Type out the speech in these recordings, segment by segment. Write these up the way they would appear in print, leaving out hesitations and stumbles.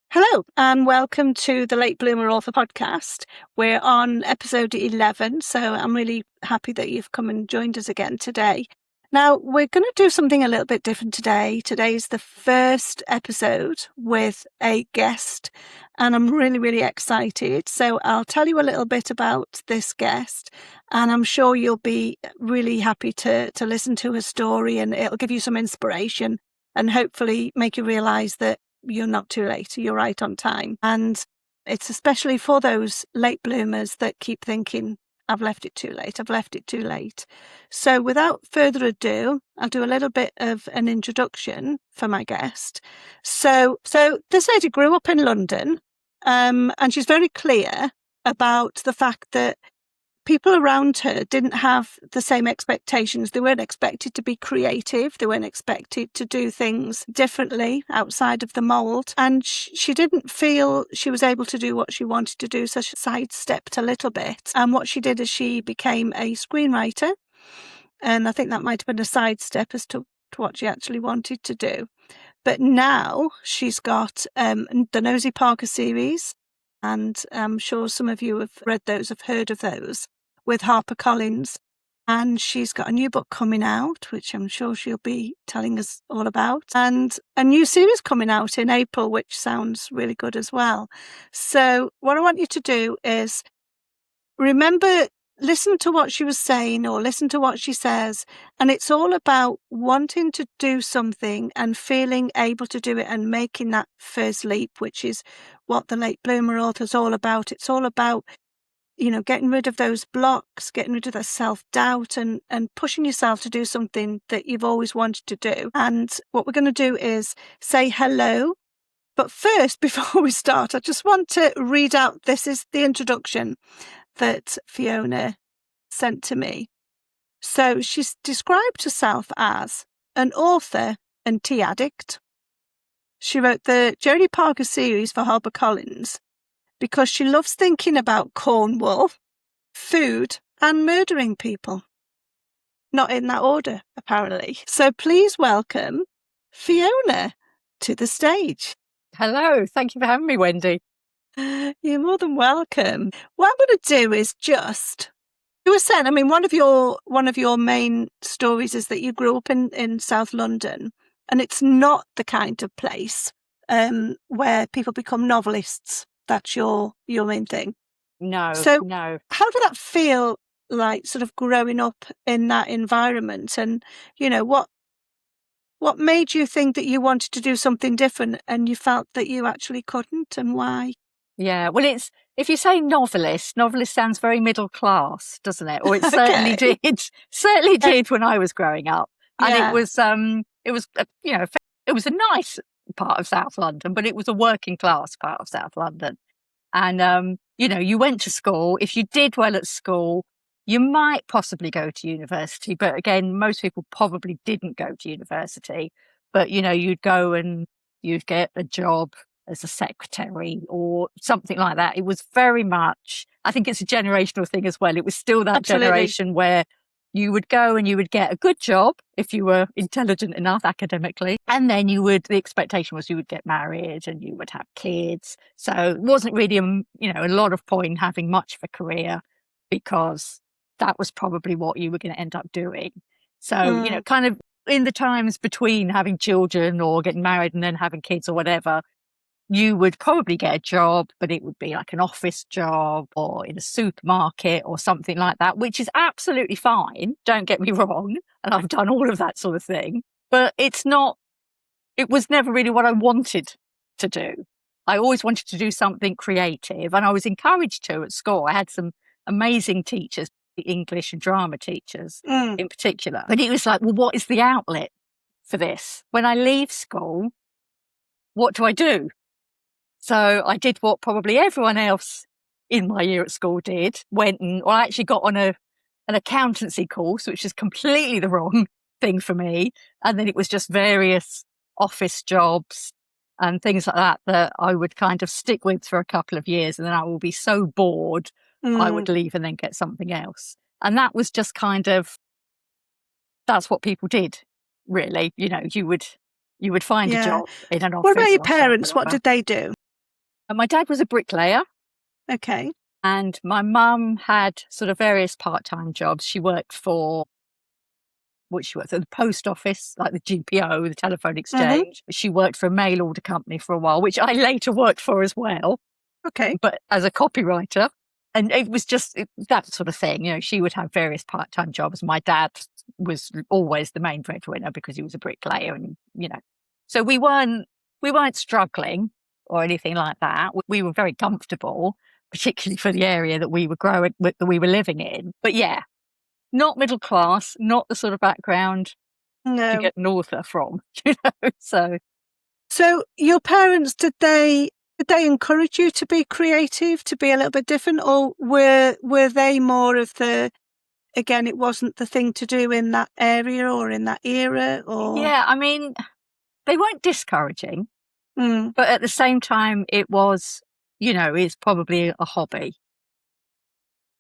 Hello and welcome to the Late Bloomer Author Podcast. We're on episode 11, so I'm really happy that you've come and joined us again today. Now, we're going to do something a little bit different today. Today's the first episode with a guest, and I'm really, really excited. So I'll tell you a little bit about this guest, and I'm sure you'll be really happy to listen to her story, and it'll give you some inspiration and hopefully make you realise that you're not too late, you're right on time. And it's especially for those late bloomers that keep thinking, I've left it too late, I've left it too late. So without further ado, I'll do a little bit of an introduction for my guest. So this lady grew up in London, and she's very clear about the fact that people around her didn't have the same expectations. They weren't expected to be creative. They weren't expected to do things differently outside of the mould. And she didn't feel she was able to do what she wanted to do, so she sidestepped a little bit. And what she did is she became a screenwriter. And I think that might have been a sidestep as to what she actually wanted to do. But now she's got the Nosy Parker series. And I'm sure some of you have read those, have heard of those, with HarperCollins. And she's got a new book coming out, which I'm sure she'll be telling us all about. And a new series coming out in April, which sounds really good as well. So what I want you to do is remember, listen to what she was saying or listen to what she says. And it's all about wanting to do something and feeling able to do it and making that first leap, which is what the Late Bloomer author is all about. It's all about, getting rid of those blocks, getting rid of the self-doubt and pushing yourself to do something that you've always wanted to do. And what we're going to do is say hello. But first, before we start, I just want to read out, this is the introduction that Fiona sent to me. So she's described herself as an author and tea addict. She wrote the Jodie Parker series for HarperCollins because she loves thinking about Cornwall, food, and murdering people. Not in that order, apparently. So please welcome Fiona to the stage. Hello, thank you for having me, Wendy. You're more than welcome. What I'm going to do is just, you were saying, one of your main stories is that you grew up in South London, and it's not the kind of place where people become novelists. That's your main thing. No. How did that feel like, sort of growing up in that environment? And, what made you think that you wanted to do something different and you felt that you actually couldn't, and why? Yeah, well, if you say novelist sounds very middle class, doesn't it? Or it certainly did when I was growing up. And Yeah. it was a nice part of South London, but it was a working class part of South London. And, you went to school. If you did well at school, you might possibly go to university. But again, most people probably didn't go to university. But, you'd go and you'd get a job as a secretary or something like that. It was very much, I think it's a generational thing as well. It was still that Absolutely. generation where you would go and you would get a good job if you were intelligent enough academically. And then the expectation was you would get married and you would have kids. So it wasn't really, a lot of point in having much of a career because that was probably what you were going to end up doing. So, kind of in the times between having children or getting married and then having kids or whatever, you would probably get a job, but it would be like an office job or in a supermarket or something like that, which is absolutely fine. Don't get me wrong. And I've done all of that sort of thing, but it was never really what I wanted to do. I always wanted to do something creative, and I was encouraged to at school. I had some amazing teachers, the English and drama teachers in particular. But it was like, well, what is the outlet for this? When I leave school, what do I do? So I did what probably everyone else in my year at school did, I actually got on an accountancy course, which is completely the wrong thing for me. And then it was just various office jobs and things like that I would kind of stick with for a couple of years. And then I will be so bored, I would leave and then get something else. And that was just that's what people did, really. You would find a job in an office. What about your parents? What did they do? And my dad was a bricklayer. Okay. And my mum had sort of various part-time jobs. She worked for the post office, like the GPO, the telephone exchange. She worked for a mail order company for a while, which I later worked for as well. Okay. But as a copywriter. And it was just that sort of thing. You know, she would have various part-time jobs. My dad was always the main breadwinner because he was a bricklayer, and, you know, so we weren't struggling or anything like that. We were very comfortable, particularly for the area that we were living in. But yeah, not middle class, not the sort of background to get an author from, you know. So your parents, did they encourage you to be creative, to be a little bit different, or were they more of the, again, it wasn't the thing to do in that area or in that era? Or Yeah, I mean, they weren't discouraging, Mm. but at the same time, it was, you know, it's probably a hobby.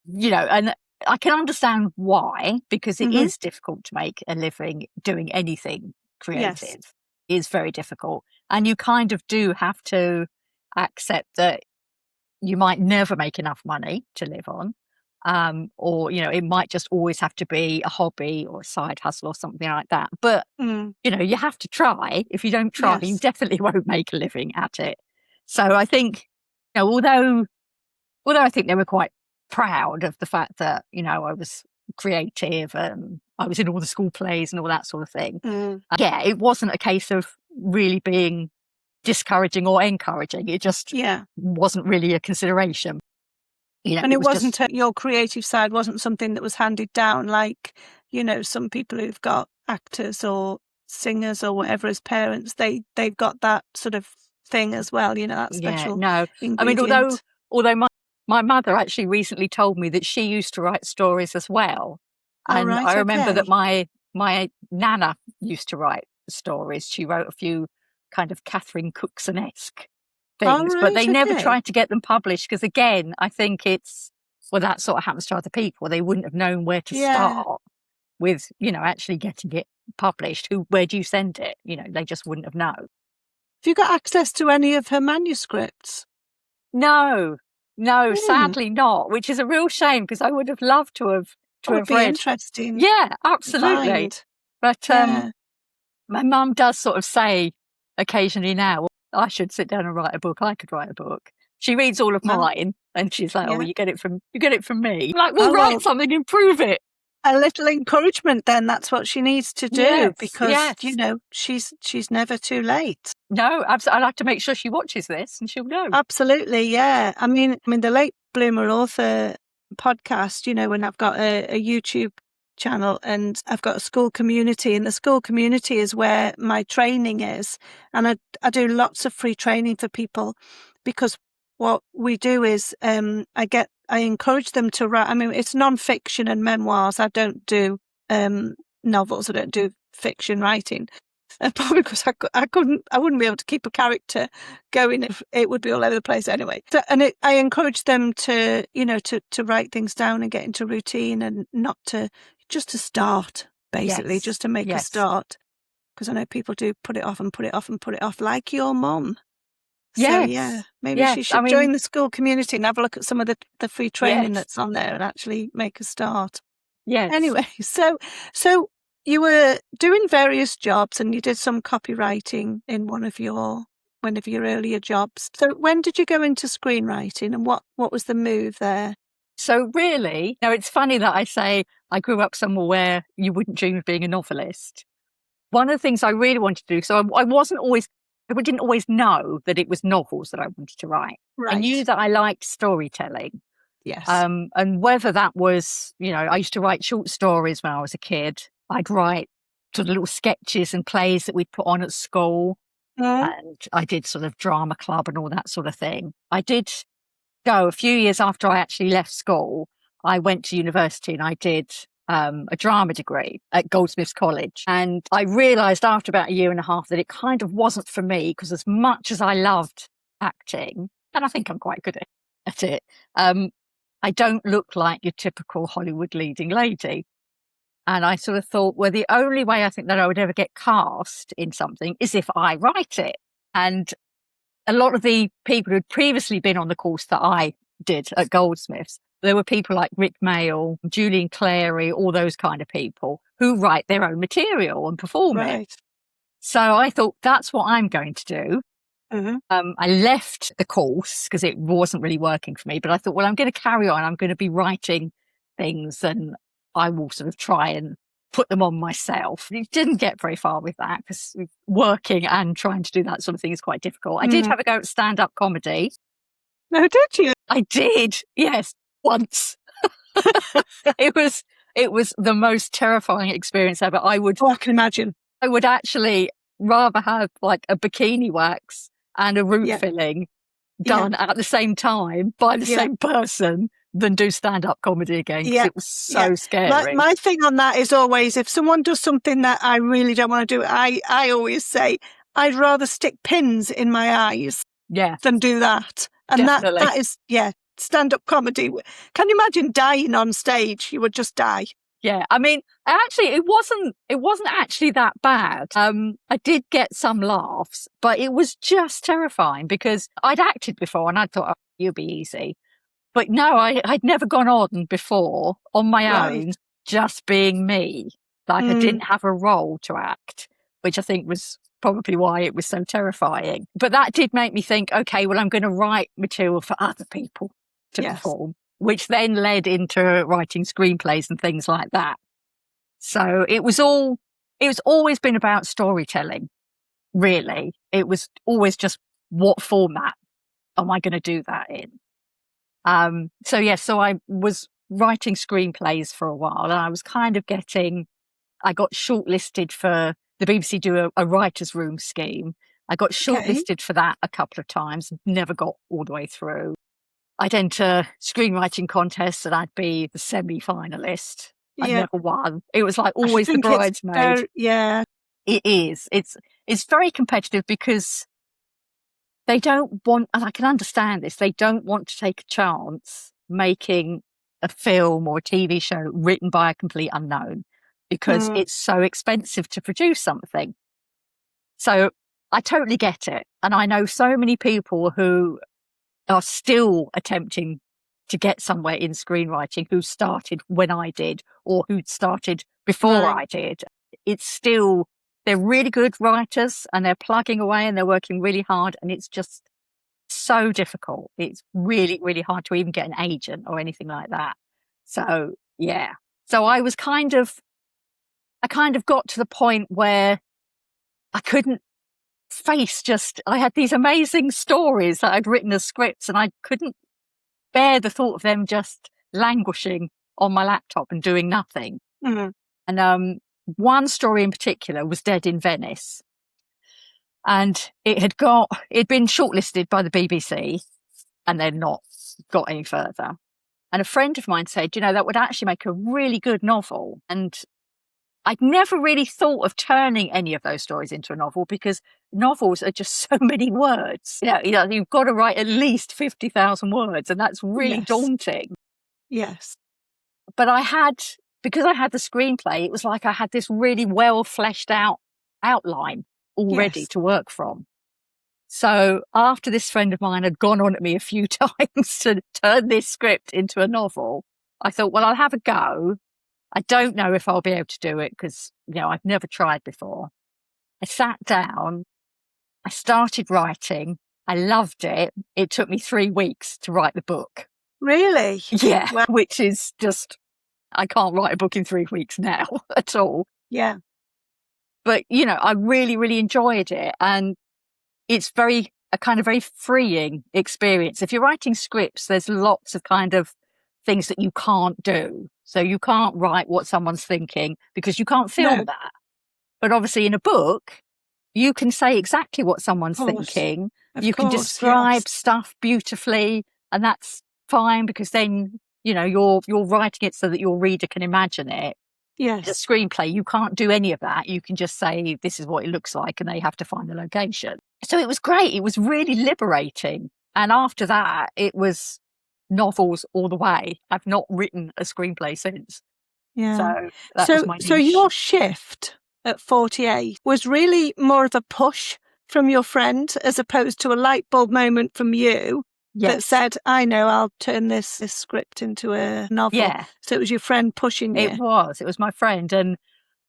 You know, and I can understand why, because it is difficult to make a living doing anything creative. Yes. It is very difficult. And you kind of do have to accept that you might never make enough money to live on. Or, you know, it might just always have to be a hobby or a side hustle or something like that. But, you know, you have to try. If you don't try, you definitely won't make a living at it. So I think, you know, although I think they were quite proud of the fact that, you know, I was creative and I was in all the school plays and all that sort of thing. Yeah, it wasn't a case of really being discouraging or encouraging. It just wasn't really a consideration. You know, and it wasn't your creative side wasn't something that was handed down, like, you know, some people who've got actors or singers or whatever as parents, they've got that sort of thing as well, you know, that special ingredient. I mean, although my mother actually recently told me that she used to write stories as well. And I remember that my nana used to write stories. She wrote a few kind of Catherine Cookson-esque things, but they never tried to get them published because, again, I think that sort of happens to other people. They wouldn't have known where to start with, you know, actually getting it published. Where do you send it? You know, they just wouldn't have known. Have you got access to any of her manuscripts? No, sadly not, which is a real shame because I would have loved to have read. Interesting. Yeah, absolutely. But my mum does sort of say occasionally now, well, I should sit down and write a book. I could write a book. She reads all of mine and she's like, oh, well, you get it from me. I'm like, well, write something, improve it. A little encouragement then, that's what she needs to do because, you know, she's never too late. No, absolutely. I like to make sure she watches this and she'll know. Absolutely, yeah. I mean, the Late Bloomer Author podcast, you know, when I've got a YouTube channel and I've got a school community, and the school community is where my training is. And I do lots of free training for people because what we do is I encourage them to write. I mean, it's non-fiction and memoirs. I don't do novels. I don't do fiction writing. Probably because I wouldn't be able to keep a character going if it would be all over the place anyway. So, and I encourage them to, you know, to write things down and get into routine and just to start, basically, just to make a start. Because I know people do put it off and put it off and put it off, like your mum. So, maybe she should join the school community and have a look at some of the free training that's on there and actually make a start. Yes. Anyway, so you were doing various jobs and you did some copywriting in one of your earlier jobs. So when did you go into screenwriting and what was the move there? So really, now it's funny that I say I grew up somewhere where you wouldn't dream of being a novelist. One of the things I really wanted to do, so I didn't always know that it was novels that I wanted to write. Right. I knew that I liked storytelling. Yes. And whether that was, you know, I used to write short stories when I was a kid. I'd write sort of little sketches and plays that we'd put on at school. And I did sort of drama club and all that sort of thing. I did go a few years after I actually left school. I went to university and I did a drama degree at Goldsmiths College. And I realised after about a year and a half that it kind of wasn't for me because as much as I loved acting, and I think I'm quite good at it, I don't look like your typical Hollywood leading lady. And I sort of thought, well, the only way I think that I would ever get cast in something is if I write it. And a lot of the people who had previously been on the course that I did at Goldsmiths, there were people like Rick Mail, Julian Clary, all those kind of people who write their own material and perform it. So I thought, that's what I'm going to do. I left the course because it wasn't really working for me, but I thought, well, I'm going to carry on. I'm going to be writing things and I will sort of try and put them on myself. You didn't get very far with that because working and trying to do that sort of thing is quite difficult. I did have a go at stand-up comedy. No, did you? I did, yes, once. It was the most terrifying experience ever. I can imagine. I would actually rather have like a bikini wax and a root filling done at the same time by the same person than do stand-up comedy again, because it was so scary. My thing on that is always, if someone does something that I really don't want to do, I always say, I'd rather stick pins in my eyes than do that. And definitely. that is, stand-up comedy. Can you imagine dying on stage? You would just die. Yeah, I mean, actually, it wasn't actually that bad. I did get some laughs, but it was just terrifying because I'd acted before and I thought, oh, you'll be easy. But no, I'd never gone on before on my own, just being me. Like I didn't have a role to act, which I think was probably why it was so terrifying. But that did make me think, okay, well, I'm going to write material for other people to perform, which then led into writing screenplays and things like that. So it was always been about storytelling, really. It was always just, what format am I going to do that in? So I was writing screenplays for a while and I was kind of I got shortlisted for the BBC do a writer's room scheme. I got shortlisted for that a couple of times, never got all the way through. I'd enter screenwriting contests and I'd be the semi-finalist. I never won. It was like always the bridesmaid. It is. It's very competitive because they don't want, and I can understand this, they don't want to take a chance making a film or a TV show written by a complete unknown because it's so expensive to produce something. So I totally get it. And I know so many people who are still attempting to get somewhere in screenwriting who started when I did or who started before I did. It's still, they're really good writers and they're plugging away and they're working really hard and it's just so difficult. It's really, really hard to even get an agent or anything like that. So, yeah. So I kind of got to the point where I couldn't face I had these amazing stories that I'd written as scripts and I couldn't bear the thought of them just languishing on my laptop and doing nothing. And one story in particular was Dead in Venice. And it'd been shortlisted by the BBC and then not got any further. And a friend of mine said, that would actually make a really good novel. And I'd never really thought of turning any of those stories into a novel because novels are just so many words. You've got to write at least 50,000 words and that's really daunting. Yes. But because I had the screenplay, it was like I had this really well fleshed out outline already to work from. So after this friend of mine had gone on at me a few times to turn this script into a novel, I thought, well, I'll have a go. I don't know if I'll be able to do it because, I've never tried before. I sat down, I started writing, I loved it. It took me 3 weeks to write the book. Really? Yeah, well, which is just, I can't write a book in 3 weeks now at all. Yeah. But, I really, really enjoyed it. And it's a kind of very freeing experience. If you're writing scripts, there's lots of kind of things that you can't do. So you can't write what someone's thinking because you can't film that. But obviously in a book, you can say exactly what someone's thinking. You can describe stuff beautifully and that's fine because then, you're writing it so that your reader can imagine it. Yes. A screenplay, you can't do any of that. You can just say, this is what it looks like and they have to find the location. So it was great. It was really liberating. And after that, it was novels all the way. I've not written a screenplay since. Yeah. So that was my niche. So your shift at 48 was really more of a push from your friend as opposed to a light bulb moment from you that Yes. said, I know, I'll turn this script into a novel? Yeah. So it was your friend pushing you? It was my friend. And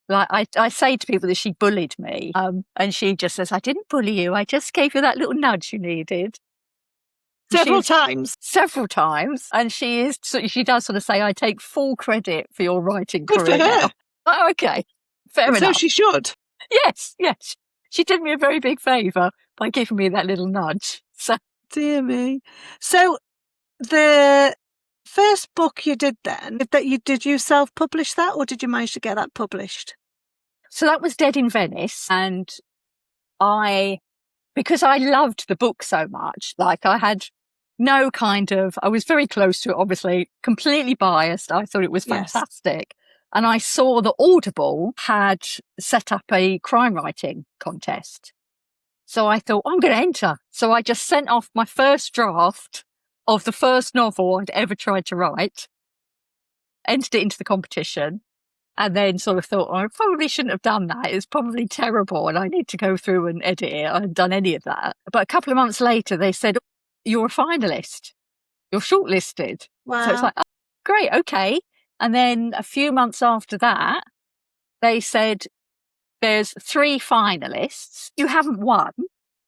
like I say to people that she bullied me, and she just says, I didn't bully you. I just gave you that little nudge you needed. Several times. And she does sort of say, I take full credit for your writing Good career for her. now. Oh, okay. Fair enough. So she should. Yes. She did me a very big favour by giving me that little nudge. So, dear me. So the first book you did then, did you self-publish that, or did you manage to get that published? So that was Dead in Venice. And because I loved the book so much, like I had I was very close to it, obviously, completely biased. I thought it was fantastic. Yes. And I saw that Audible had set up a crime writing contest. So I thought, I'm going to enter. So I just sent off my first draft of the first novel I'd ever tried to write, entered it into the competition, and then sort of thought, I probably shouldn't have done that. It's probably terrible and I need to go through and edit it. I hadn't done any of that. But a couple of months later, they said, you're a finalist. You're shortlisted. Wow. So it's like, oh, great, okay. And then a few months after that, they said, there's 3 finalists. You haven't won,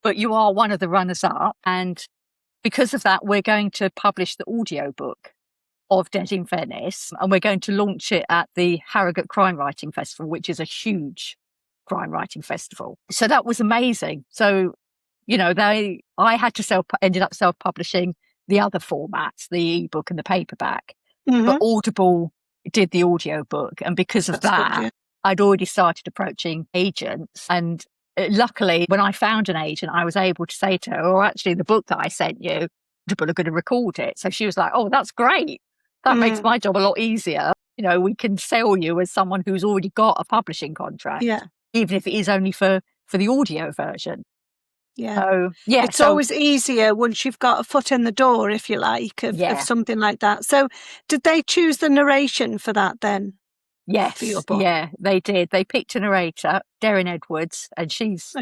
but you are one of the runners-up. And because of that, we're going to publish the audiobook of Dead in Venice, and we're going to launch it at the Harrogate Crime Writing Festival, which is a huge crime writing festival. So that was amazing. So, I ended up self-publishing the other formats, the ebook and the paperback, but Audible did the audiobook. And because of that, I'd already started approaching agents. And luckily, when I found an agent, I was able to say to her, oh, actually, the book that I sent you, Audible are going to record it. So she was like, oh, that's great. That makes my job a lot easier. We can sell you as someone who's already got a publishing contract, even if it is only for the audio version. Yeah. So, it's always easier once you've got a foot in the door, if you like, of something like that. So did they choose the narration for that then? Yes. For your book? Yeah, they did. They picked a narrator, Darren Edwards, and she's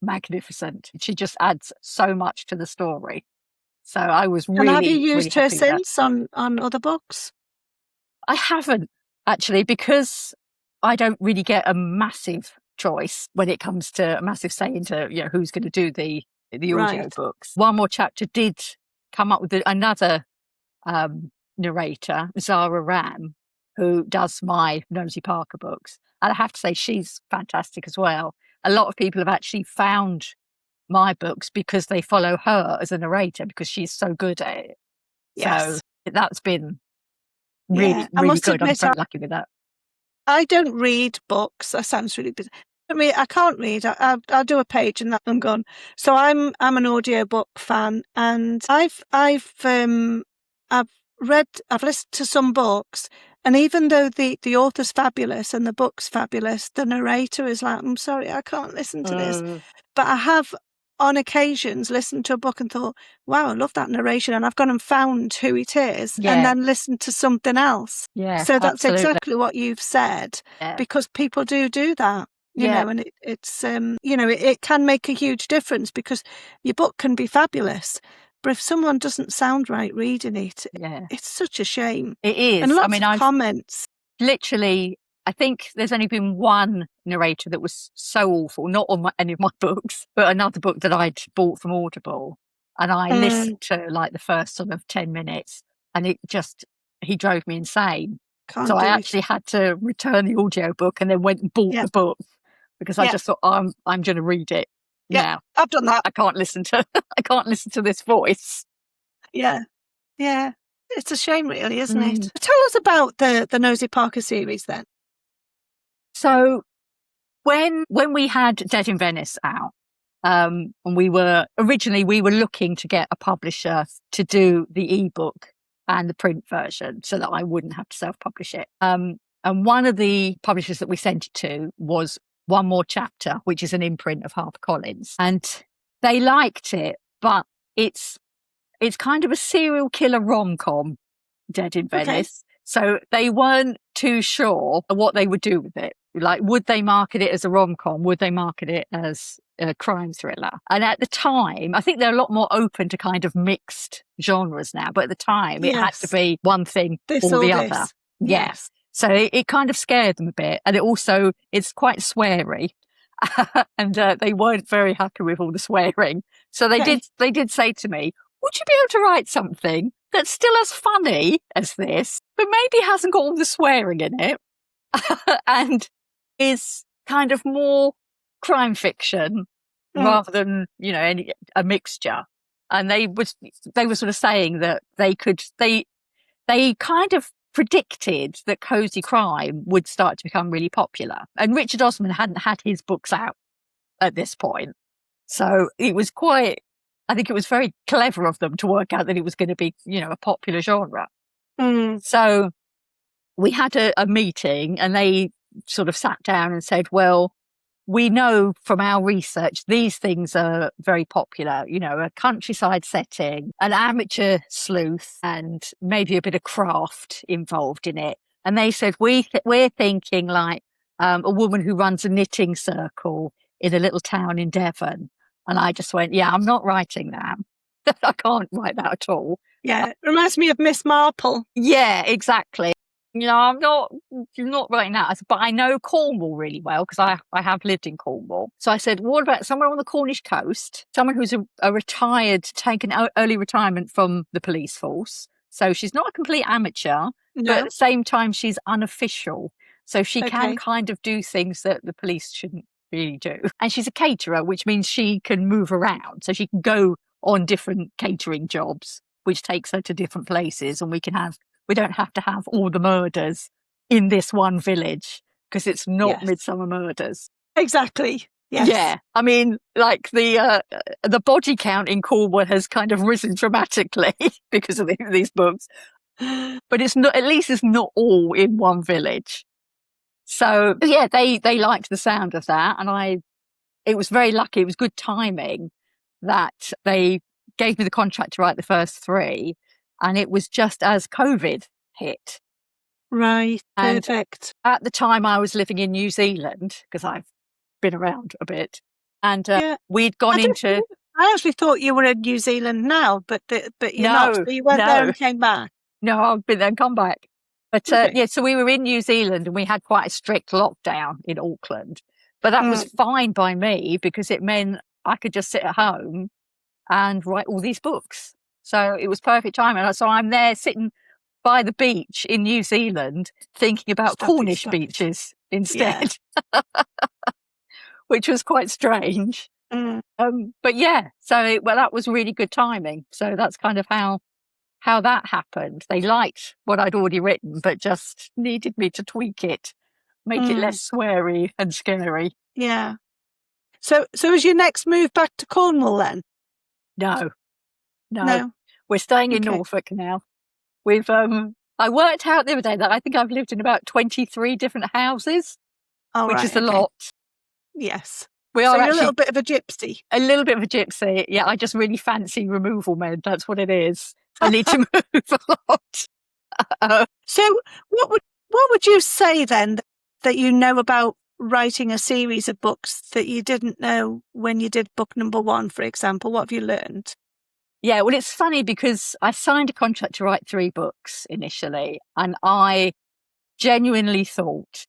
magnificent. She just adds so much to the story. So I was really, and have you used really her since on other books? I haven't, actually, because I don't really get a massive choice when it comes to a massive say into who's going to do the audio books. One More Chapter did come up with another narrator, Zara Ram, who does my Nosy Parker books, and I have to say she's fantastic as well. A lot of people have actually found my books because they follow her as a narrator because she's so good at it. Yes. So that's been really, really good. I'm so lucky with that. I don't read books. That sounds really busy. I can't read. I'll do a page and I'm gone. So I'm an audiobook fan, and I've listened to some books, and even though the author's fabulous and the book's fabulous, the narrator is like, I'm sorry, I can't listen to this. But I have on occasions listened to a book and thought, wow, I love that narration, and I've gone and found who it is and then listened to something else. Yeah, so that's absolutely. exactly what you've said, because people do that. You know, and it's it can make a huge difference, because your book can be fabulous, but if someone doesn't sound right reading it, it's such a shame. It is. And lots of comments. Literally, I think there's only been one narrator that was so awful, not on any of my books, but another book that I'd bought from Audible, and I listened to like the first sort of 10 minutes, and he drove me insane. So I actually had to return the audiobook and then went and bought the book. Because I just thought, I'm going to read it now. I've done that. I can't listen to this voice. Yeah. It's a shame, really, isn't it? Tell us about the Nosy Parker series then. So when we had Dead in Venice out, and we were looking to get a publisher to do the ebook and the print version so that I wouldn't have to self-publish it. And one of the publishers that we sent it to was One More Chapter, which is an imprint of HarperCollins, and they liked it, but it's kind of a serial killer rom-com, Dead in Venice. So they weren't too sure what they would do with it. Like, would they market it as a rom-com? Would they market it as a crime thriller? And at the time, I think they're a lot more open to kind of mixed genres now. But at the time, it had to Yes. be one thing This or or the this. other. Yes. So it kind of scared them a bit. And it's quite sweary. And they weren't very happy with all the swearing. So they did say to me, would you be able to write something that's still as funny as this, but maybe hasn't got all the swearing in it and is kind of more crime fiction rather than, a mixture? And they were sort of saying that they kind of predicted that cozy crime would start to become really popular. And Richard Osman hadn't had his books out at this point. So I think it was very clever of them to work out that it was going to be, a popular genre. So we had a meeting and they sort of sat down and said, well, we know from our research, these things are very popular, a countryside setting, an amateur sleuth, and maybe a bit of craft involved in it. And they said, we're thinking like a woman who runs a knitting circle in a little town in Devon. And I just went, yeah, I'm not writing that. I can't write that at all. Yeah, it reminds me of Miss Marple. Yeah, exactly. I'm not writing that, but I know Cornwall really well because I have lived in Cornwall. So I said, what about somewhere on the Cornish coast? Someone who's a retired, taken early retirement from the police force. So she's not a complete amateur, but at the same time, she's unofficial. So she can kind of do things that the police shouldn't really do. And she's a caterer, which means she can move around. So she can go on different catering jobs, which takes her to different places. And we don't have to have all the murders in this one village because it's not Midsummer Murders. Exactly. Yes. Yeah. I mean, like the body count in Cornwall has kind of risen dramatically because of these books, but it's not all in one village. So yeah, they liked the sound of that. And it was very lucky. It was good timing that they gave me the contract to write the first 3. And it was just as COVID hit. Right. And perfect. At the time I was living in New Zealand because I've been around a bit. And we'd gone into... I actually thought you were in New Zealand now, but you're not. So you went there and came back. No, I've been there and come back. But so we were in New Zealand and we had quite a strict lockdown in Auckland. But that was fine by me because it meant I could just sit at home and write all these books. So it was perfect timing. So I'm there sitting by the beach in New Zealand thinking about Cornish beaches instead, which was quite strange. But yeah, so that was really good timing. So that's kind of how that happened. They liked what I'd already written, but just needed me to tweak it, make it less sweary and scary. Yeah. So is your next move back to Cornwall then? No. We're staying in Norfolk now. I worked out the other day that I think I've lived in about 23 different houses, which is a lot. Yes. We are you're actually a little bit of a gypsy. A little bit of a gypsy. Yeah, I just really fancy removal men. That's what it is. I need to move a lot. So what would you say then that you know about writing a series of books that you didn't know when you did book number 1, for example? What have you learned? Yeah, well, it's funny because I signed a contract to write 3 books initially, and I genuinely thought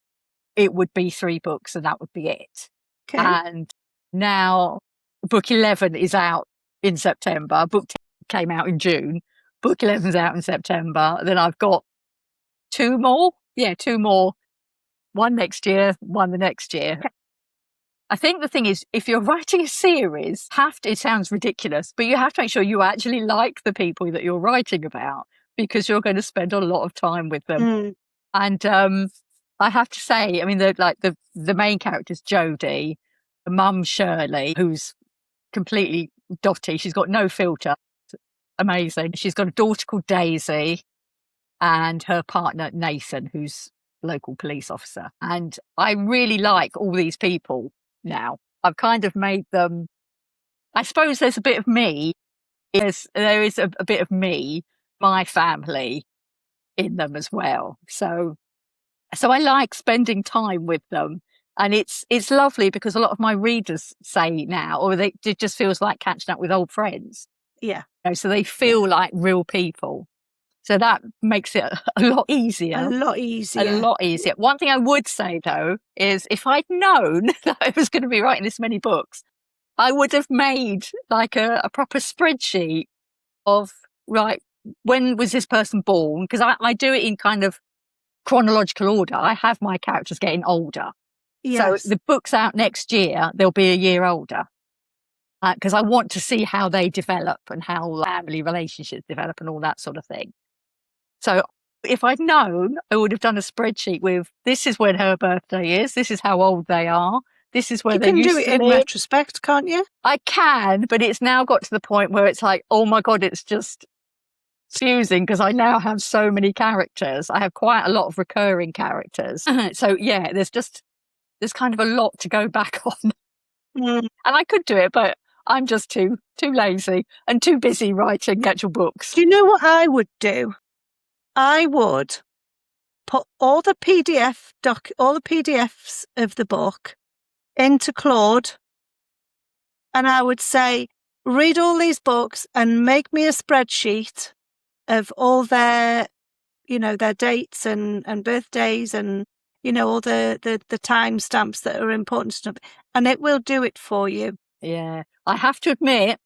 it would be 3 books and that would be it. Okay. And now book 11 is out in September. Book 10 came out in June. Book 11's out in September. Then I've got 2 more. Yeah, 2 more. 1 next year, 1 the next year. Okay. I think the thing is, if you're writing a series, it sounds ridiculous, but you have to make sure you actually like the people that you're writing about because you're going to spend a lot of time with them. And I have to say, I mean, the main character's Jodie, the mum Shirley, who's completely dotty. She's got no filter. Amazing. She's got a daughter called Daisy and her partner Nathan, who's a local police officer. And I really like all these people now. I've kind of made them, I suppose there's a bit of me. There is a bit of me, my family in them as well. So So I like spending time with them. And it's lovely because a lot of my readers say now, or it just feels like catching up with old friends. Yeah. So they feel like real people. So that makes it a lot easier. A lot easier. A lot easier. One thing I would say, though, is if I'd known that I was going to be writing this many books, I would have made like a proper spreadsheet of, right, when was this person born? Because I do it in kind of chronological order. I have my characters getting older. Yes. So the book's out next year, they'll be a year older. Because I want to see how they develop and how family relationships develop and all that sort of thing. So if I'd known, I would have done a spreadsheet with, this is when her birthday is, this is how old they are, this is where they used to live. You can do it in retrospect, can't you? I can, but it's now got to the point where it's like, oh my God, it's just confusing because I now have so many characters. I have quite a lot of recurring characters. So yeah, there's kind of a lot to go back on. And I could do it, but I'm just too lazy and too busy writing actual books. Do you know what I would do? I would put all the PDFs of the book into Claude, and I would say, read all these books and make me a spreadsheet of all their dates and birthdays and, all the timestamps that are important stuff, and it will do it for you. Yeah. I have to admit,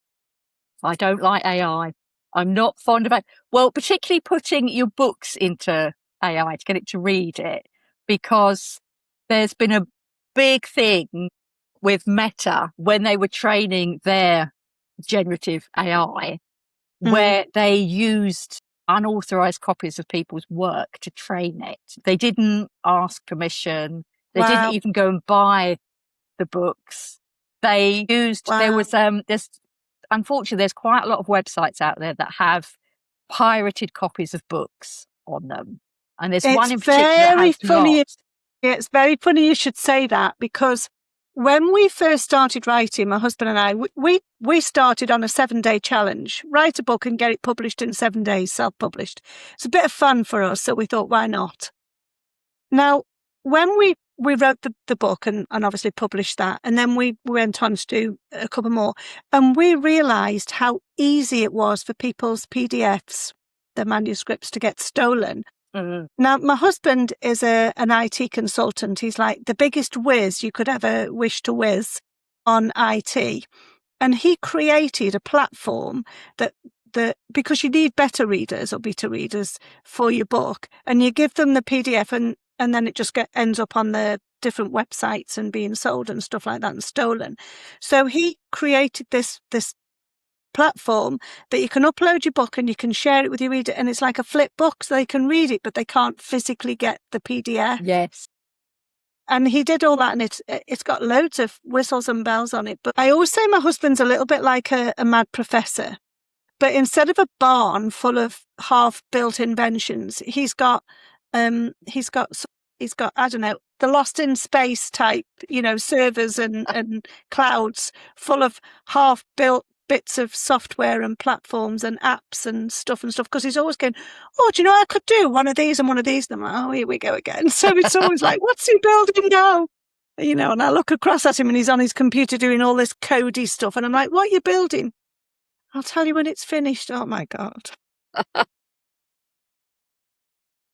I don't like AI. I'm not fond of it. Well, particularly putting your books into AI to get it to read it, because there's been a big thing with Meta when they were training their generative AI, where they used unauthorized copies of people's work to train it. They didn't ask permission. They didn't even go and buy the books. They used, unfortunately, there's quite a lot of websites out there that have pirated copies of books on them. And there's one in particular that has lots. Yeah, it's very funny you should say that, because when we first started writing, my husband and I, we started on a 7-day challenge, write a book and get it published in 7 days, self-published. It's a bit of fun for us, so we thought, why not? Now, when we wrote the book and obviously published that, and then we went on to do a couple more, and we realised how easy it was for people's PDFs, their manuscripts, to get stolen. Now, my husband is an IT consultant. He's like the biggest whiz you could ever wish to whiz on IT. And he created a platform that because you need beta readers or beta readers for your book, and you give them the PDF and then it just ends up on the different websites and being sold and stuff like that and stolen. So he created this platform that you can upload your book and you can share it with your reader, and it's like a flip book, so they can read it but they can't physically get the PDF. Yes. And he did all that, and it's got loads of whistles and bells on it. But I always say my husband's a little bit like a mad professor, but instead of a barn full of half-built inventions, he's got I don't know, the Lost in Space type, servers and clouds full of half-built bits of software and platforms and apps and stuff, because he's always going, oh, do you know I could do one of these and one of these? And I'm like, oh, here we go again. So it's always like, what's he building now? And I look across at him and he's on his computer doing all this codey stuff. And I'm like, what are you building? I'll tell you when it's finished. Oh, my God.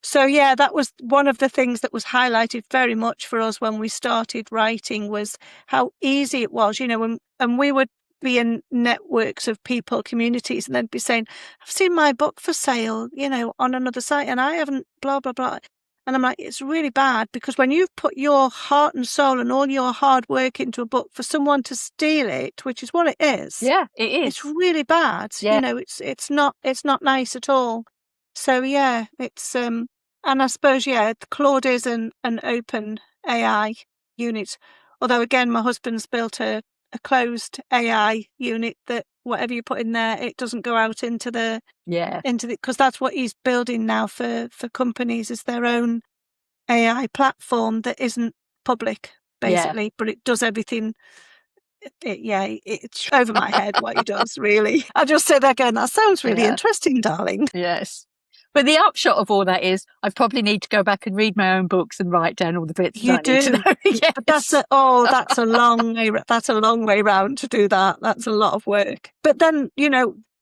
So, yeah, that was one of the things that was highlighted very much for us when we started writing, was how easy it was, and we would be in networks of people, communities, and they'd be saying, I've seen my book for sale, on another site, and I haven't, blah, blah, blah. And I'm like, it's really bad, because when you've put your heart and soul and all your hard work into a book, for someone to steal it, which is what it is. Yeah, it is. It's really bad. Yeah. It's not nice at all. So, yeah, it's, and I suppose, Claude is an open AI unit. Although, again, my husband's built a closed AI unit that whatever you put in there, it doesn't go out into the because that's what he's building now for companies, is their own AI platform that isn't public, basically, but it does everything. It's over my head what he does, really. I just said again, that sounds really interesting, darling. Yes. But the upshot of all that is I probably need to go back and read my own books and write down all the bits You that I need to do. know. Yes. But that's a long way. That's a long way round to do that. That's a lot of work. But then,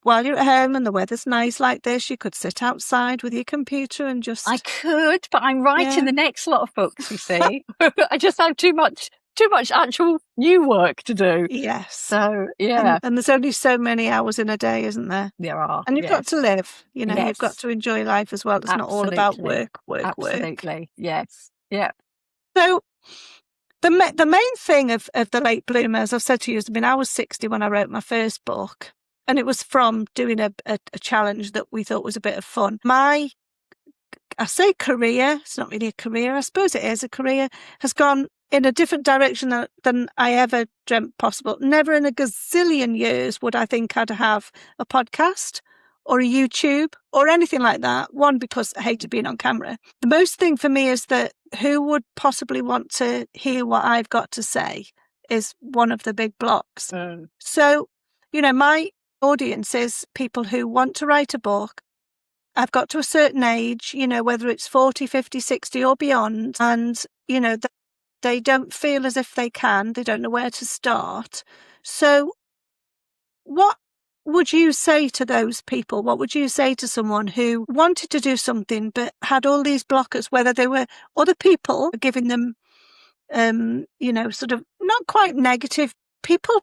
while you're at home and the weather's nice like this, you could sit outside with your computer and just. I could, but I'm writing the next lot of books. You see, I just have too much actual new work to do. Yes. So yeah, and there's only so many hours in a day, isn't there? There are, and you've got to live. You've got to enjoy life as well. It's not all about work. Absolutely, yes, yeah. So the main thing of the late bloomers, I've said to you, I was 60 when I wrote my first book, and it was from doing a challenge that we thought was a bit of fun. I say career, it's not really a career, I suppose it is a career, has gone in a different direction than I ever dreamt possible. Never in a gazillion years would I think I'd have a podcast or a YouTube or anything like that. One, because I hated being on camera. The most thing for me is that who would possibly want to hear what I've got to say is one of the big blocks. So, my audience is people who want to write a book. I've got to a certain age, whether it's 40, 50, 60 or beyond. And, they don't feel as if they can. They don't know where to start. So what would you say to those people? What would you say to someone who wanted to do something but had all these blockers, whether they were other people giving them, sort of not quite negative people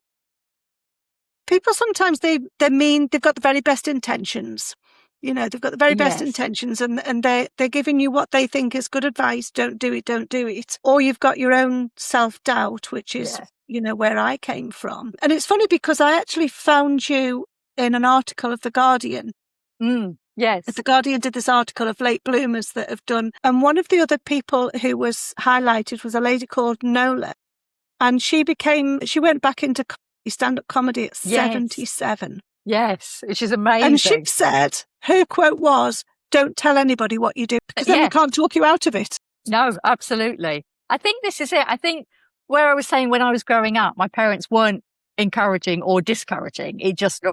sometimes they're mean, they've got the very best intentions. They've got the very best intentions and they're giving you what they think is good advice. Don't do it. Or you've got your own self-doubt, which is, where I came from. And it's funny because I actually found you in an article of The Guardian. Yes. The Guardian did this article of late bloomers that have done. And one of the other people who was highlighted was a lady called Nola. And she went back into stand-up comedy at 77. Yes, which is amazing. And she said, her quote was, "Don't tell anybody what you do, because then we can't talk you out of it." No, absolutely. I think this is it. I think where I was saying when I was growing up, my parents weren't encouraging or discouraging. It just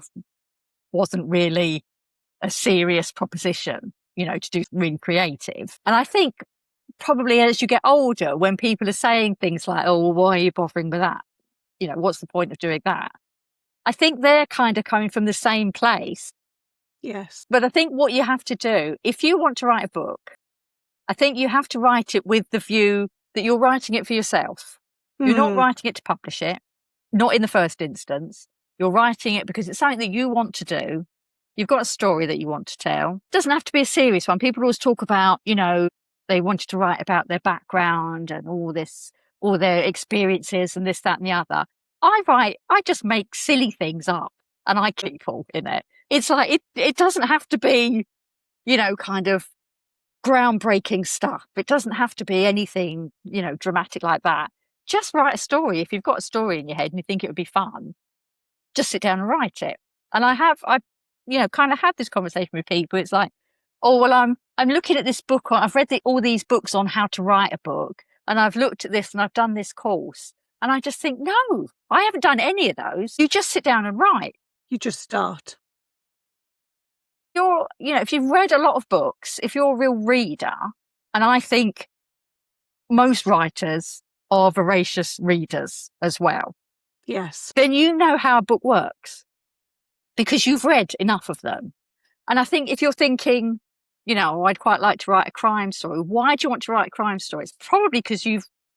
wasn't really a serious proposition, to do really creative. And I think probably as you get older, when people are saying things like, "Oh, well, why are you bothering with that? What's the point of doing that?" I think they're kind of coming from the same place. Yes. But I think what you have to do, if you want to write a book, I think you have to write it with the view that you're writing it for yourself. You're not writing it to publish it, not in the first instance. You're writing it because it's something that you want to do. You've got a story that you want to tell. It doesn't have to be a serious one. People always talk about, they wanted to write about their background and all their experiences and this, that and the other. I just make silly things up and I keep all in it. It's like, it doesn't have to be, kind of groundbreaking stuff. It doesn't have to be anything, dramatic like that. Just write a story. If you've got a story in your head and you think it would be fun, just sit down and write it. And I kind of had this conversation with people. It's like, oh, well, I'm looking at this book. I've read all these books on how to write a book. And I've looked at this and I've done this course. And I just think, no, I haven't done any of those. You just sit down and write. You just start. If you've read a lot of books, if you're a real reader, and I think most writers are voracious readers as well. Yes. Then you know how a book works because you've read enough of them. And I think if you're thinking, I'd quite like to write a crime story. Why do you want to write a crime story? It's probably because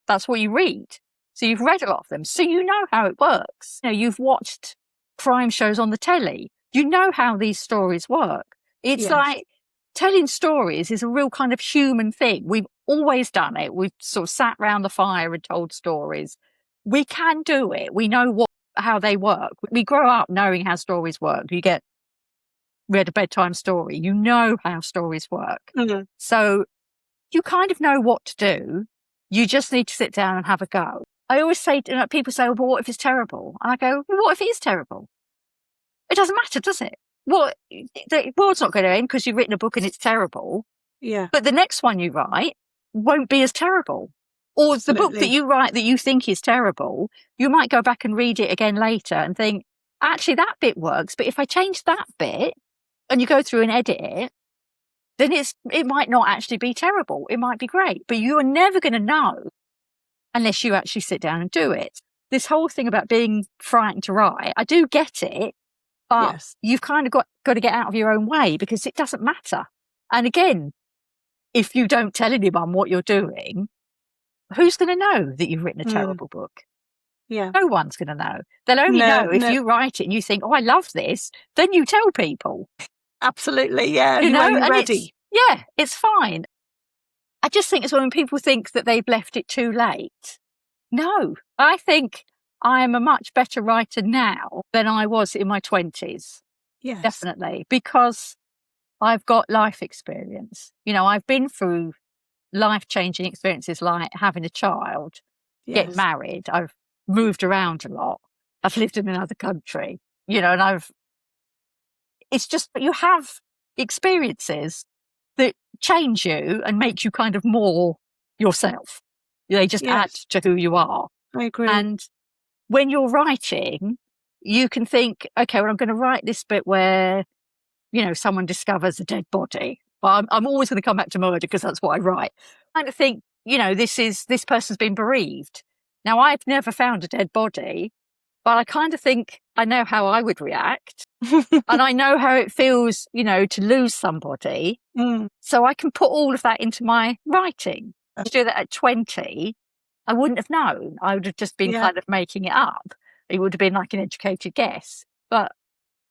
that's what you read. So you've read a lot of them. So you know how it works. You've watched crime shows on the telly. You know how these stories work. It's like telling stories is a real kind of human thing. We've always done it. We've sort of sat round the fire and told stories. We can do it. We know how they work. We grow up knowing how stories work. Read a bedtime story. You know how stories work. Mm-hmm. So you kind of know what to do. You just need to sit down and have a go. I always say, people say, well, what if it's terrible? And I go, well, what if it is terrible? It doesn't matter, does it? Well, the world's not going to end because you've written a book and it's terrible. Yeah. But the next one you write won't be as terrible. Or the book that you write that you think is terrible, you might go back and read it again later and think, actually, that bit works. But if I change that bit and you go through and edit it, then it might not actually be terrible. It might be great, but you are never going to know unless you actually sit down and do it. This whole thing about being frightened to write, I do get it, but Yes. you've kind of got to get out of your own way, because it doesn't matter. And again, if you don't tell anyone what you're doing, who's going to know that you've written a terrible book? Yeah. No one's going to know. They'll only know if you write it and you think, oh, I love this, then you tell people. Absolutely, yeah. You know, When you're and ready. it's fine. I just think it's when people think that they've left it too late. No, I think I am a much better writer now than I was in my 20s. Yes. Definitely, because I've got life experience. You know, I've been through life-changing experiences like having a child, getting married. I've moved around a lot. I've lived in another country, you know, and it's just that you have experiences that change you and make you kind of more yourself. They just add to who you are. I agree. And when you're writing, you can think, okay, well, I'm going to write this bit where, you know, someone discovers a dead body. Well, I'm always going to come back to murder because that's what I write. I kind of think, you know, this person's been bereaved. Now, I've never found a dead body, but I kind of think I know how I would react. And I know how it feels, you know, to lose somebody. So I can put all of that into my writing. To do that at 20, I wouldn't have known. I would have just been kind of making it up. It would have been like an educated guess. But,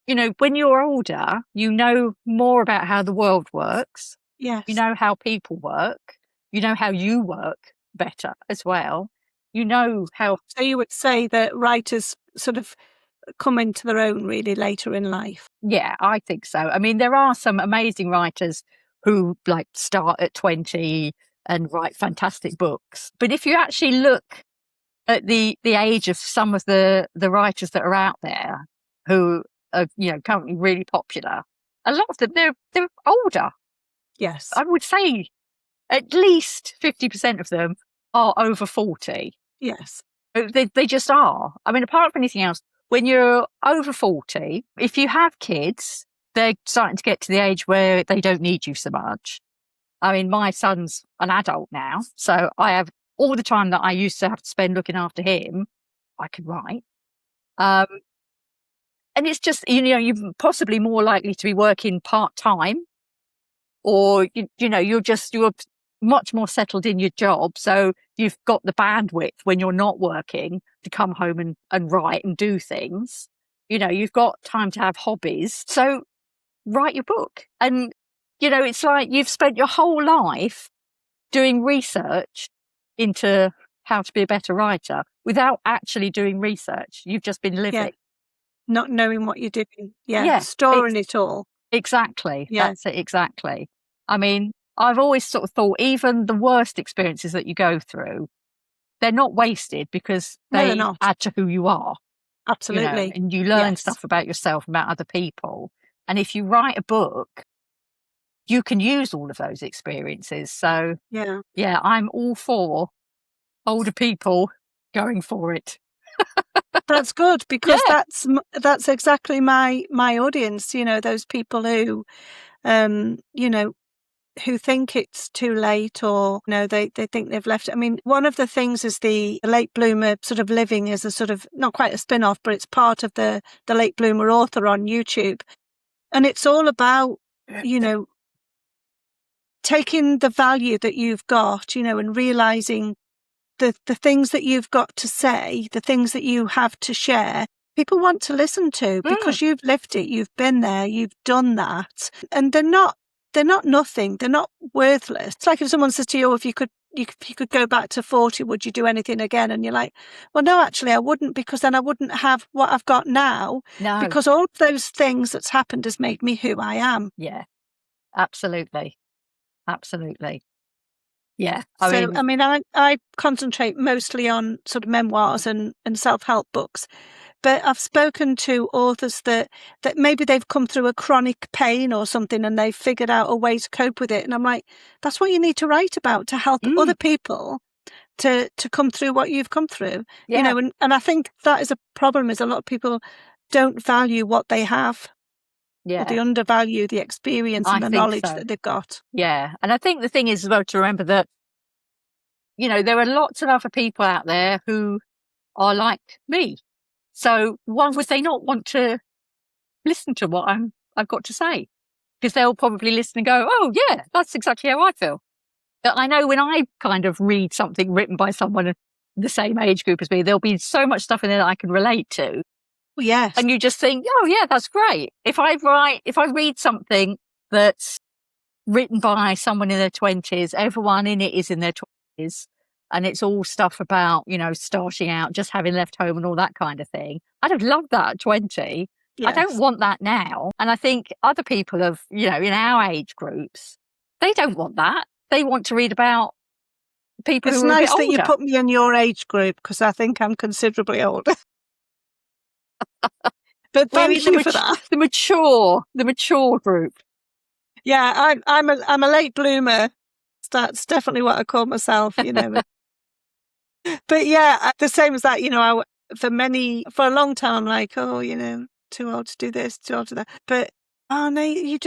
you know, when you're older, you know more about how the world works. Yes. You know how people work. You know how you work better as well. You know how... So you would say that writers sort of come into their own really later in life? Yeah, I think so. I mean, there are some amazing writers who like start at 20 and write fantastic books. But if you actually look at the age of some of the writers that are out there who are, you know, currently really popular, a lot of them, they're older. Yes. I would say at least 50% of them are over 40. Yes. They just are. I mean, apart from anything else, when you're over 40, if you have kids, they're starting to get to the age where they don't need you so much. I mean, my son's an adult now, so I have all the time that I used to have to spend looking after him, I can write. And it's just, you know, you're possibly more likely to be working part-time, or, you know, you're much more settled in your job. So you've got the bandwidth when you're not working to come home and write and do things. You know, you've got time to have hobbies. So write your book. And, you know, it's like you've spent your whole life doing research into how to be a better writer without actually doing research. You've just been living. Yeah. Not knowing what you're doing. Yeah. Storing it all. Exactly. Yeah. That's it. Exactly. I mean, I've always sort of thought even the worst experiences that you go through, they're not wasted because they add to who you are. Absolutely. You know, and you learn stuff about yourself, about other people. And if you write a book, you can use all of those experiences. So, yeah, I'm all for older people going for it. That's good, because that's exactly my audience. You know, those people who, you know, who think it's too late, or, you know, they think they've left it. I mean, one of the things is the late bloomer sort of living is a sort of, not quite a spin-off, but it's part of the late bloomer author on YouTube. And it's all about, you know, taking the value that you've got, you know, and realizing the things that you've got to say, the things that you have to share, people want to listen to, because you've lived it, you've been there, you've done that. And they're not nothing, they're not worthless. It's like if someone says to you, if you could go back to 40, would you do anything again? And you're like, well, no, actually I wouldn't, because then I wouldn't have what I've got now. No. Because all of those things that's happened has made me who I am. Yeah, absolutely. Absolutely. Yeah. I mean, I concentrate mostly on sort of memoirs and self-help books. But I've spoken to authors that maybe they've come through a chronic pain or something and they've figured out a way to cope with it. And I'm like, that's what you need to write about, to help other people to come through what you've come through. You know, and I think that is a problem, is a lot of people don't value what they have. or they undervalue the experience and the knowledge that they've got. Yeah. And I think the thing is as well to remember that, there are lots of other people out there who are like me. So why would they not want to listen to what I've got to say? Because they'll probably listen and go, oh, yeah, that's exactly how I feel. But I know when I kind of read something written by someone the same age group as me, there'll be so much stuff in there that I can relate to. Yes. And you just think, oh, yeah, that's great. If I read something that's written by someone in their 20s, everyone in it is in their 20s, and it's all stuff about, starting out, just having left home and all that kind of thing. I'd have loved that at 20. Yes. I don't want that now. And I think other people in our age groups, they don't want that. They want to read about people who are a bit older. It's nice that you put me in your age group, because I think I'm considerably older. But thank you for that. The mature group. Yeah, I'm a late bloomer. That's definitely what I call myself, But yeah, the same as that, for a long time, I'm like, oh, too old to do this, too old to that. But no, you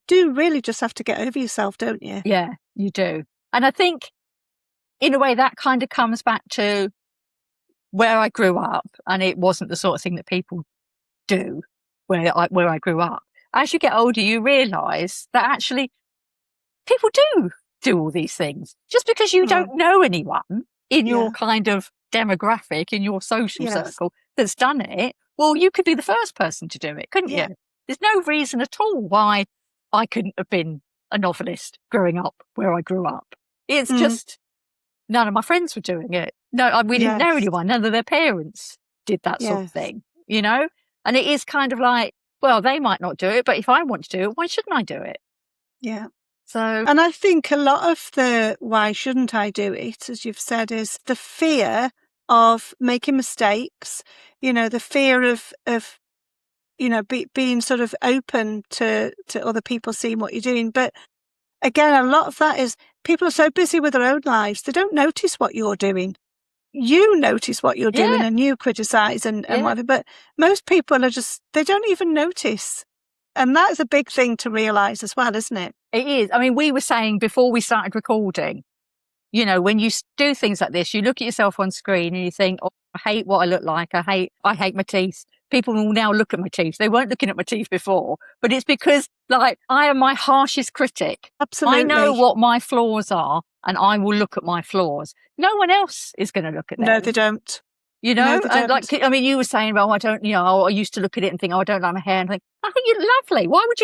do really just have to get over yourself, don't you? Yeah, you do. And I think in a way that kind of comes back to where I grew up, and it wasn't the sort of thing that people do where I grew up. As you get older, you realise that actually people do all these things. Just because you don't know anyone in your kind of demographic, in your social circle that's done it, well, you could be the first person to do it, couldn't you? There's no reason at all why I couldn't have been a novelist growing up where I grew up. It's just none of my friends were doing it. No, we didn't know anyone. None of their parents did that sort of thing, And it is kind of like, well, they might not do it, but if I want to do it, why shouldn't I do it? Yeah. So, and I think a lot of the why shouldn't I do it, as you've said, is the fear of making mistakes, the fear of being sort of open to other people seeing what you're doing. But again, a lot of that is people are so busy with their own lives, they don't notice what you're doing. You notice what you're doing and you criticise and whatever, but most people they don't even notice. And that's a big thing to realise as well, isn't it? It is. I mean, we were saying before we started recording, when you do things like this, you look at yourself on screen and you think, oh, I hate what I look like. I hate my teeth. People will now look at my teeth. They weren't looking at my teeth before, but it's because I am my harshest critic. Absolutely. I know what my flaws are and I will look at my flaws. No one else is going to look at them. No, they don't. No, they don't. You were saying, well, I don't, I used to look at it and think, oh, I don't like my hair. And think, I think you're lovely. Why would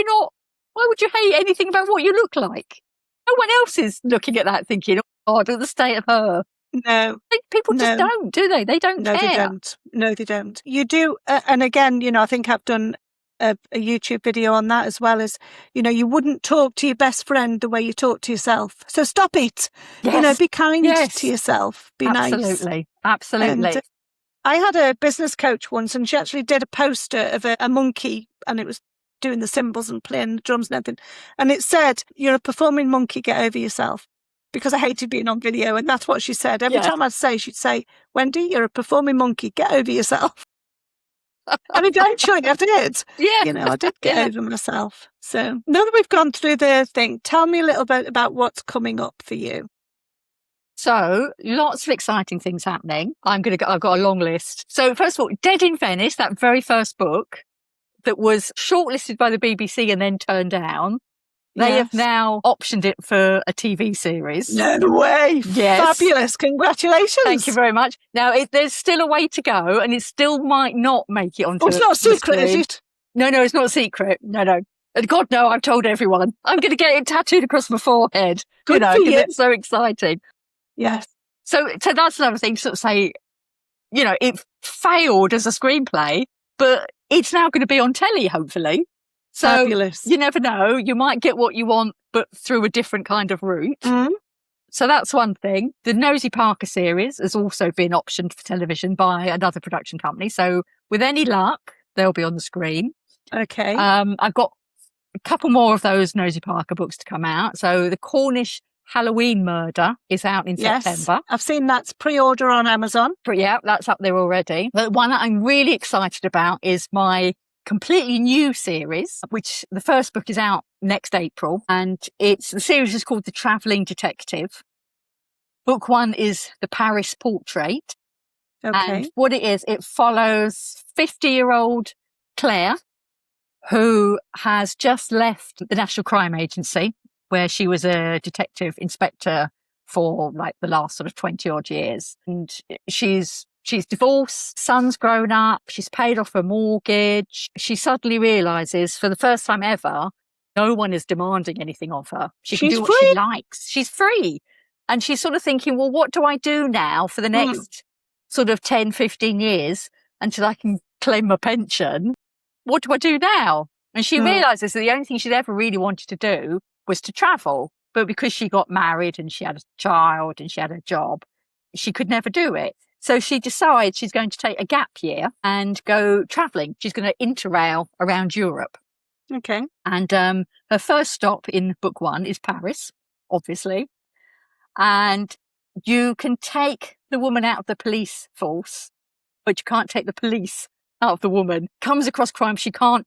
you hate anything about what you look like? No one else is looking at that thinking, oh, God, at the state of her. No. People just don't, do they? They don't care. They don't. No, they don't. You do. And again, I think I've done a YouTube video on that as well as, you wouldn't talk to your best friend the way you talk to yourself. So stop it. Yes. Be kind to yourself. Be nice. Absolutely. And I had a business coach once and she actually did a poster of a monkey and it was doing the cymbals and playing the drums and everything. And it said, you're a performing monkey, get over yourself. Because I hated being on video. And that's what she said. Every time I'd say, she'd say, Wendy, you're a performing monkey, get over yourself. And eventually I did. Yeah. I did get over myself. So now that we've gone through the thing, tell me a little bit about what's coming up for you. So lots of exciting things happening. I've got a long list. So first of all, Dead in Venice, that very first book that was shortlisted by the BBC and then turned down. They have now optioned it for a TV series. No way. Yes. Fabulous. Congratulations. Thank you very much. Now, there's still a way to go and it still might not make it onto it's not a secret, is it? No, it's not a secret. No. And God, no, I've told everyone. I'm going to get it tattooed across my forehead. Good for you. It's so exciting. Yes. So that's another thing to sort of say, it failed as a screenplay, but it's now going to be on telly, hopefully. So fabulous. You never know. You might get what you want, but through a different kind of route. Mm-hmm. So that's one thing. The Nosy Parker series has also been optioned for television by another production company. So with any luck, they'll be on the screen. Okay. I've got a couple more of those Nosy Parker books to come out. So the Cornish Halloween Murder is out in September. I've seen that's pre-order on Amazon. But yeah, that's up there already. The one that I'm really excited about is my completely new series, which the first book is out next April. And the series is called The Travelling Detective. Book 1 is The Paris Portrait. Okay. And what it is, it follows 50-year-old Claire, who has just left the National Crime Agency, where she was a detective inspector for like the last sort of 20 odd years. And she's divorced, son's grown up, she's paid off her mortgage. She suddenly realizes for the first time ever, no one is demanding anything of her. She can do what she likes. She's free. And she's sort of thinking, well, what do I do now for the next sort of 10, 15 years until I can claim my pension? What do I do now? And she realizes that the only thing she'd ever really wanted to do was to travel. But because she got married and she had a child and she had a job, she could never do it. So she decides she's going to take a gap year and go traveling. She's going to interrail around Europe. Okay. And her first stop in book 1 is Paris, obviously. And you can take the woman out of the police force, but you can't take the police out of the woman. Comes across crime, she can't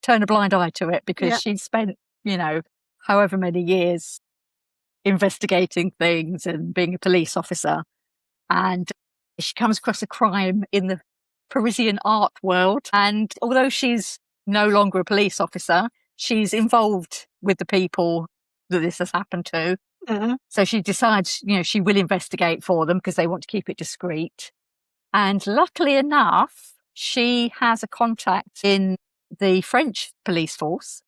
turn a blind eye to it because she's spent, however many years investigating things and being a police officer. And she comes across a crime in the Parisian art world. And although she's no longer a police officer, she's involved with the people that this has happened to. So she decides, she will investigate for them because they want to keep it discreet. And luckily enough, she has a contact in the French police force,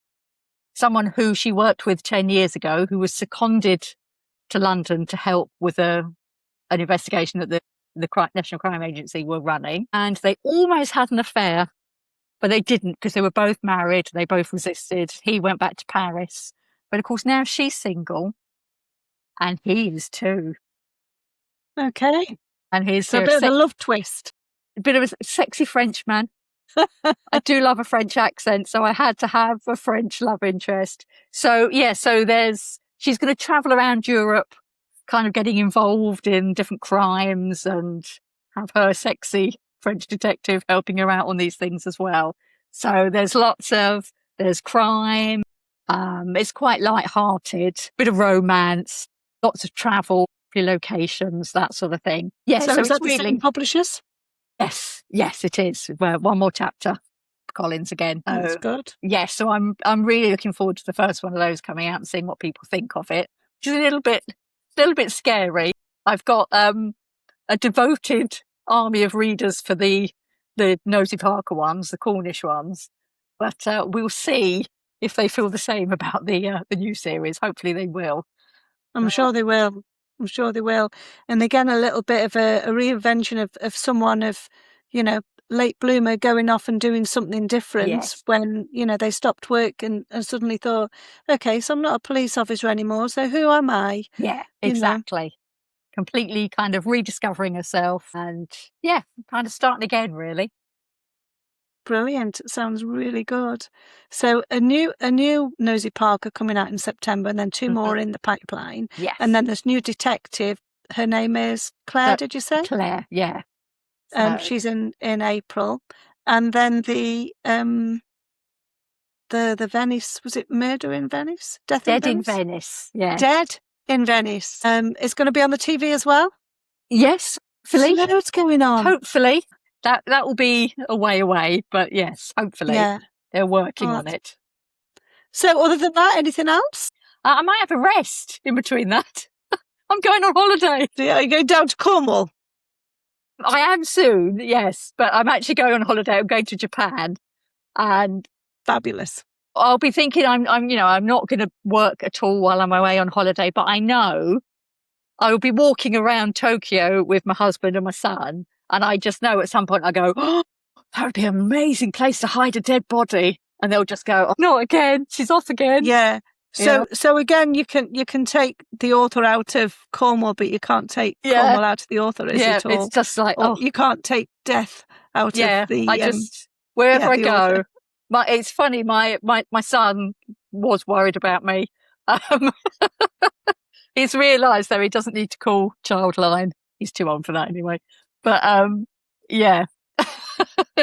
someone who she worked with 10 years ago, who was seconded to London to help with an investigation that the National Crime Agency were running. And they almost had an affair, but they didn't because they were both married. They both resisted. He went back to Paris. But of course, now she's single. And he is too. Okay. And he's a bit of a love twist. A bit of a sexy Frenchman. I do love a French accent, so I had to have a French love interest. So, she's going to travel around Europe, kind of getting involved in different crimes and have her sexy French detective helping her out on these things as well. So there's crime. It's quite light-hearted, bit of romance. Lots of travel, locations, that sort of thing. Yeah, so is that the same publishers? Yes, it is. Well, one more chapter, Collins again. That's good. Yes, so I'm really looking forward to the first one of those coming out and seeing what people think of it. Which is a little bit scary. I've got a devoted army of readers for the Nosy Parker ones, the Cornish ones, but we'll see if they feel the same about the new series. Hopefully, they will. I'm sure they will. And again, a little bit of a reinvention of someone late bloomer going off and doing something different when, they stopped work and suddenly thought, okay, so I'm not a police officer anymore. So who am I? Yeah, exactly. Completely kind of rediscovering herself and kind of starting again, really. Brilliant. Sounds really good. So a new Nosy Parker coming out in September and then 2 more in the pipeline. Yes. And then this new detective, her name is Claire, did you say? Claire, yeah. She's in April. And then the Venice, was it Murder in Venice? Dead in Venice, yeah. Dead in Venice. It's going to be on the TV as well? Yes, hopefully. So what's going on? Hopefully. That will be a way away, but yes, hopefully they're working on it. So other than that, anything else? I might have a rest in between that. I'm going on holiday. So are you going down to Cornwall? I am soon, yes, but I'm actually going on holiday. I'm going to Japan, and fabulous. I'll be thinking I'm not going to work at all while I'm away on holiday, but I know I will be walking around Tokyo with my husband and my son. And I just know at some point I go, oh, that would be an amazing place to hide a dead body. And they'll just go, oh, not again. She's off again. Yeah. So again, you can take the author out of Cornwall, but you can't take Cornwall out of the author, is it all? It's just like, you can't take death out of the... I just, wherever I go, it's funny, my son was worried about me. He's realised, though, he doesn't need to call Childline. He's too old for that anyway. But,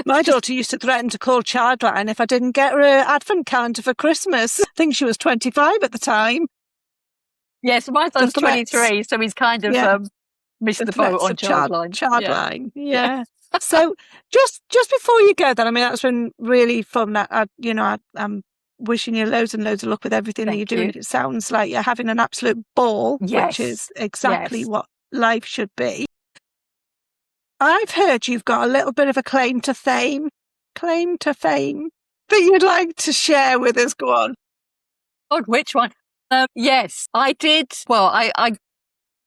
My daughter used to threaten to call Childline if I didn't get her an advent calendar for Christmas. I think she was 25 at the time. Yes, my son's 23, so he's kind of missed the boat on Childline. Childline, yeah. So just before you go, then, I mean, that's been really fun. I'm wishing you loads and loads of luck with everything that you're doing. It sounds like you're having an absolute ball, which is exactly what life should be. I've heard you've got a little bit of a claim to fame that you'd like to share with us. Go on. God, which one? Yes, I did. Well, I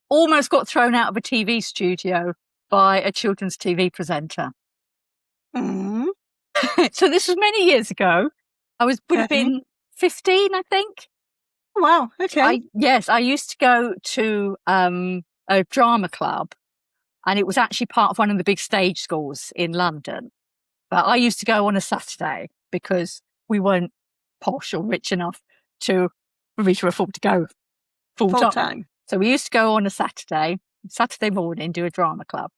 almost got thrown out of a TV studio by a children's TV presenter. Mm. So this was many years ago. I would have been 15, I think. Wow, okay. I used to go to a drama club, and it was actually part of one of the big stage schools in London. But I used to go on a Saturday because we weren't posh or rich enough for me to afford to go full time. So we used to go on a Saturday morning, do a drama club.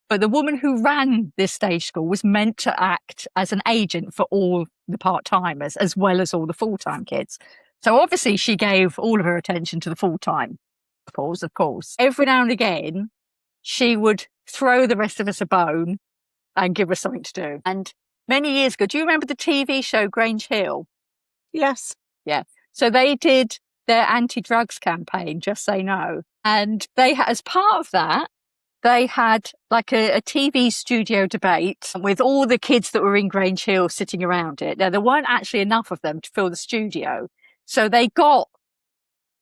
But the woman who ran this stage school was meant to act as an agent for all the part-timers as well as all the full-time kids. So obviously she gave all of her attention to the full-time, of course. Every now and again, she would throw the rest of us a bone and give us something to do. And many years ago, do you remember the TV show Grange Hill? Yes. Yeah. So they did their anti-drugs campaign, Just Say No. And they had, as part of that, they had like a TV studio debate with all the kids that were in Grange Hill sitting around it. Now, there weren't actually enough of them to fill the studio. So they got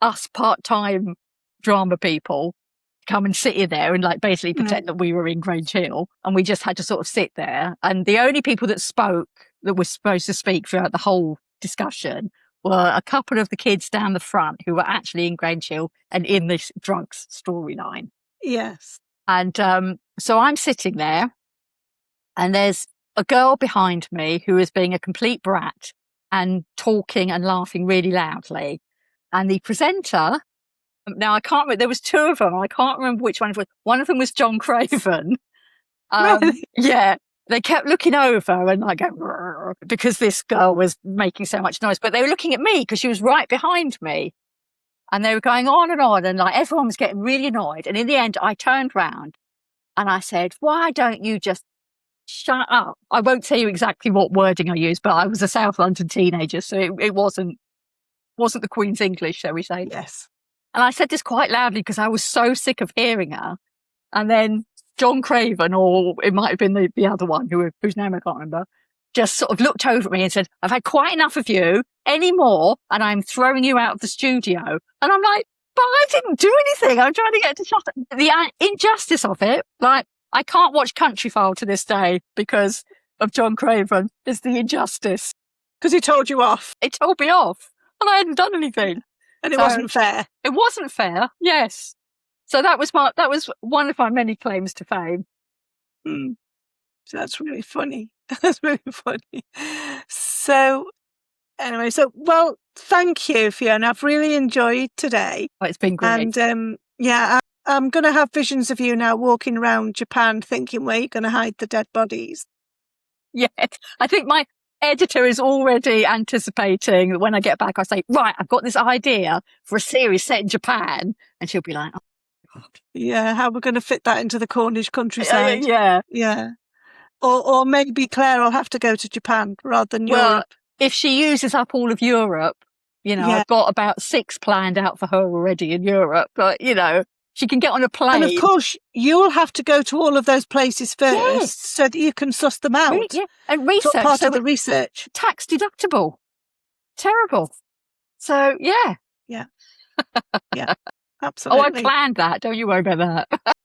us part-time drama people to come and sit in there and like basically pretend that we were in Grange Hill. And we just had to sort of sit there. And the only people that were supposed to speak throughout the whole discussion were a couple of the kids down the front who were actually in Grange Hill and in this drugs storyline. Yes. And so I'm sitting there and there's a girl behind me who is being a complete brat and talking and laughing really loudly. And the presenter, now I can't remember, there was two of them. I can't remember which one it was. One of them was John Craven. Really? Yeah. They kept looking over and like because this girl was making so much noise, but they were looking at me because she was right behind me. And they were going on and like everyone was getting really annoyed. And in the end, I turned round and I said, why don't you just shut up? I won't tell you exactly what wording I used, but I was a South London teenager, so it wasn't the Queen's English, shall we say. Yes. And I said this quite loudly because I was so sick of hearing her. And then John Craven, or it might have been the other one whose name I can't remember, just sort of looked over at me and said, I've had quite enough of you anymore and I'm throwing you out of the studio. And I'm like, but I didn't do anything. I'm trying to get to shut up. The injustice of it, like I can't watch Countryfile to this day because of John Craven. It's the injustice. Because he told you off. He told me off and I hadn't done anything. And it wasn't fair. It wasn't fair, yes. So that was one of my many claims to fame. So that's really funny. That's really funny. So anyway, well, thank you, Fiona. I've really enjoyed today. Oh, it's been great. And I'm going to have visions of you now walking around Japan thinking where you're going to hide the dead bodies. Yes, I think my editor is already anticipating that when I get back, I say, right, I've got this idea for a series set in Japan. And she'll be like, oh, God. Yeah, how we're going to fit that into the Cornish countryside. Yeah. Or maybe Claire will have to go to Japan rather than Europe. If she uses up all of Europe, I've got about 6 planned out for her already in Europe. But, she can get on a plane. And of course, you'll have to go to all of those places first so that you can suss them out. And research. So part of the research. Tax deductible. Terrible. So, yeah. Yeah. Yeah, absolutely. I planned that. Don't you worry about that.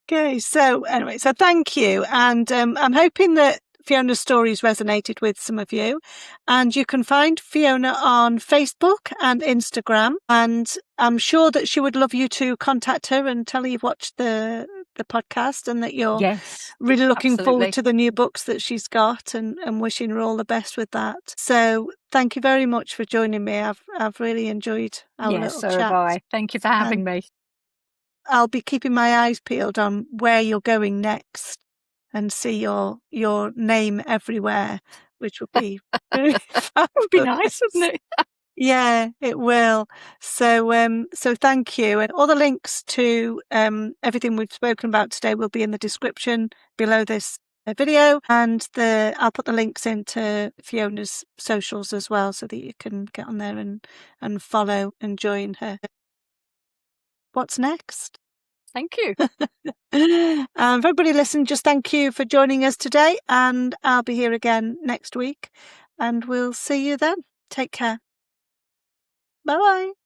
Okay, so anyway, thank you. And I'm hoping that Fiona's stories resonated with some of you. And you can find Fiona on Facebook and Instagram. And I'm sure that she would love you to contact her and tell her you've watched the podcast and that you're really looking forward to the new books that she's got and wishing her all the best with that. So thank you very much for joining me. I've really enjoyed our little chat. Have I. Thank you for having me. I'll be keeping my eyes peeled on where you're going next. and see your name everywhere, which would be That would be nice, wouldn't it? Yeah, it will. So thank you. And all the links to everything we've spoken about today will be in the description below this video, and I'll put the links into Fiona's socials as well, so that you can get on there and follow and join her. What's next? Thank you. For everybody listening, just thank you for joining us today, and I'll be here again next week, and we'll see you then. Take care. Bye-bye.